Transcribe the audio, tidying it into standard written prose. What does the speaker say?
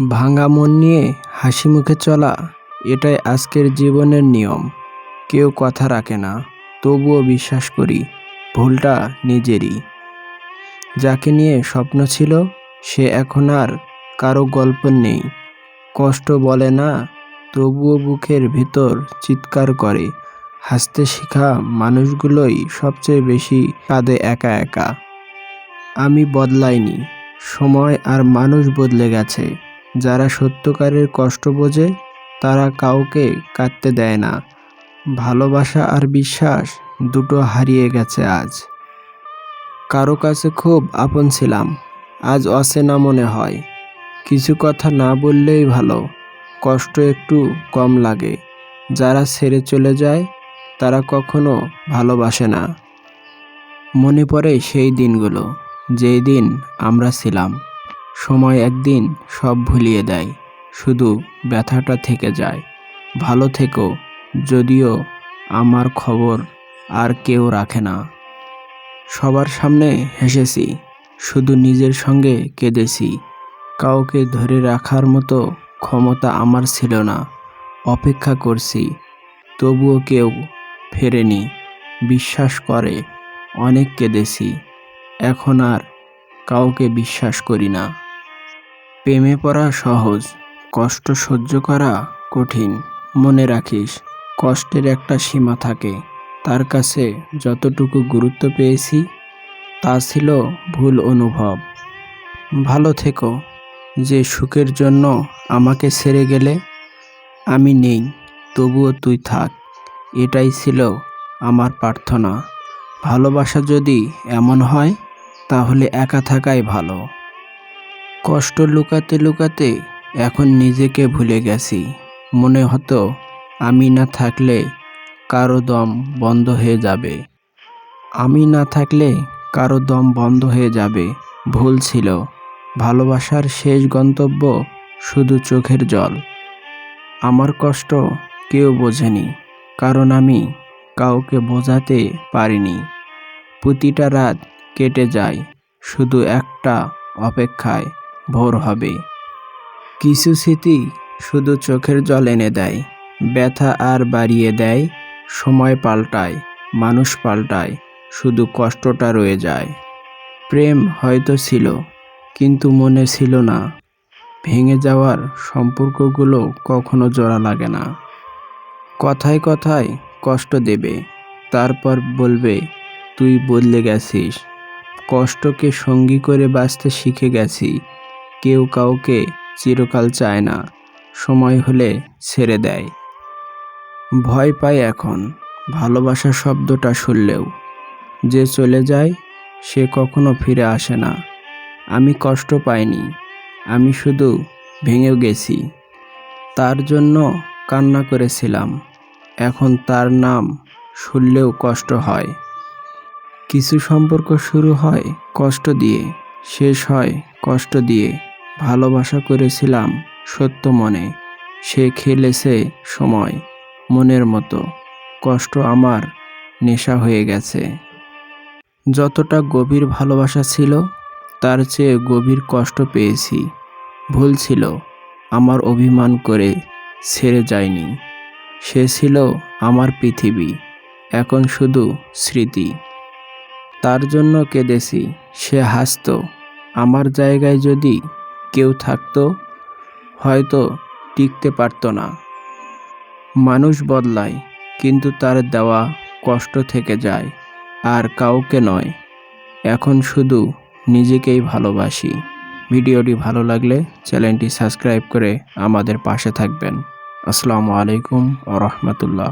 ভাঙা মন নিয়ে হাসি মুখে চলা, এটাই আজকের জীবনের নিয়ম। কেউ কথা রাখে না, তবুও বিশ্বাস করি ভুলটা নিজেরই। যাকে নিয়ে স্বপ্ন ছিল সে এখন আর কারো গল্প নেই। কষ্ট বলে না, তবুও বুকের ভিতর চিৎকার করে। হাসতে শেখা মানুষগুলোই সবচেয়ে বেশি কাঁদে একা একা। আমি বদলাইনি, সময় আর মানুষ বদলে গেছে। যারা সত্যিকারের কষ্ট বোঝে তারা কাউকে কাঁদতে দেয় না। ভালোবাসা আর বিশ্বাস দুটো হারিয়ে গেছে আজ। কারো কাছে খুব আপন ছিলাম, আজ অচেনা মনে হয়। কিছু কথা না বললেই ভালো, কষ্ট একটু কম লাগে। যারা ছেড়ে চলে যায় তারা কখনো ভালোবাসে না। মনে পড়ে সেই দিনগুলো, যেই দিন আমরা ছিলাম। সময় একদিন সব ভুলিয়ে দেয়, শুধু ব্যথাটা থেকে যায়। ভালো থেকো, যদিও আমার খবর আর কেউ রাখে না। সবার সামনে হেসেছি, শুধু নিজের সঙ্গে কেঁদেছি। কাউকে ধরে রাখার মতো ক্ষমতা আমার ছিল না। অপেক্ষা করছি, তবুও কেউ ফেরেনি। বিশ্বাস করে অনেক কেঁদেছি, এখন আর কাউকে বিশ্বাস করি না। প্রেমে পড়া সহজ, কষ্ট সহ্য করা কঠিন। মনে রাখিস, কষ্টের একটা সীমা থাকে। তার কাছে যতটুকু গুরুত্ব পেয়েছি তা ছিল ভুল অনুভব। ভালো থেকো, যে সুখের জন্য আমাকে ছেড়ে গেলে। আমি নেই, তবুও তুই থাক, এটাই ছিল আমার প্রার্থনা। ভালোবাসা যদি এমন হয় তাহলে একা থাকাই ভালো। কষ্ট লুকাতে লুকাতে এখন নিজেকে ভুলে গেছি। মনে হতো আমি না থাকলে কারো দম বন্ধ হয়ে যাবে। আমি না থাকলে কারো দম বন্ধ হয়ে যাবে। ভুল ছিল, ভালোবাসার শেষ গন্তব্য শুধু চোখের জল। আমার কষ্ট কেউ বোঝেনি, কারণ আমি কাউকে বোঝাতে পারিনি। প্রতিটা রাত কেটে যায় শুধু একটা অপেক্ষায় ভোর হবে। কিছু স্মৃতি শুধু চোখের জল এনে দেয়, ব্যথা আর বাড়িয়ে দেয়। সময় পাল্টায়, মানুষ পাল্টায়, শুধু কষ্টটা রয়ে যায়। প্রেম হয়তো ছিল, কিন্তু মনে ছিল না। ভেঙে যাওয়ার সম্পর্কগুলো কখনো জোড়া লাগে না। কথায় কথায় কষ্ট দেবে, তারপর বলবে তুই বদলে গেছিস। কষ্টকে সঙ্গী করে বাঁচতে শিখে গেছি। কেউ কাউকে চিরকাল চায় না, সময় হলে ছেড়ে দেয়। ভয় পাই এখন ভালোবাসা শব্দটা শুনলেও। যে চলে যায় সে কখনো ফিরে আসে না। আমি কষ্ট পাইনি, আমি শুধু ভেঙেও গেছি। তার জন্য কান্না করেছিলাম, এখন তার নাম শুনলেও কষ্ট হয়। কিছু সম্পর্ক শুরু হয় কষ্ট দিয়ে, শেষ হয় কষ্ট দিয়ে। ভালোবাসা করেছিলাম সত্য মনে, সে খেলেছে সময় মনের মতো। কষ্ট আমার নেশা হয়ে গেছে। যতটা গভীর ভালোবাসা ছিল তার চেয়ে গভীর কষ্ট পেয়েছি। ভুল ছিল, আমার অভিমান করে ছেড়ে যায়নি। সে ছিল আমার পৃথিবী, এখন শুধু স্মৃতি। তার জন্য কেঁদেছি, সে হাসতো। আমার জায়গায় যদি কেউ থাকতো হয়তো টিকতে পারতো না। মানুষ বদলায়, কিন্তু তার দেওয়া কষ্ট থেকে যায়। আর কাউকে নয়, এখন শুধু নিজেকেই ভালোবাসি। ভিডিওটি ভালো লাগলে চ্যানেলটি সাবস্ক্রাইব করে আমাদের পাশে থাকবেন। আসসালামু আলাইকুম ওয়া রাহমাতুল্লাহ।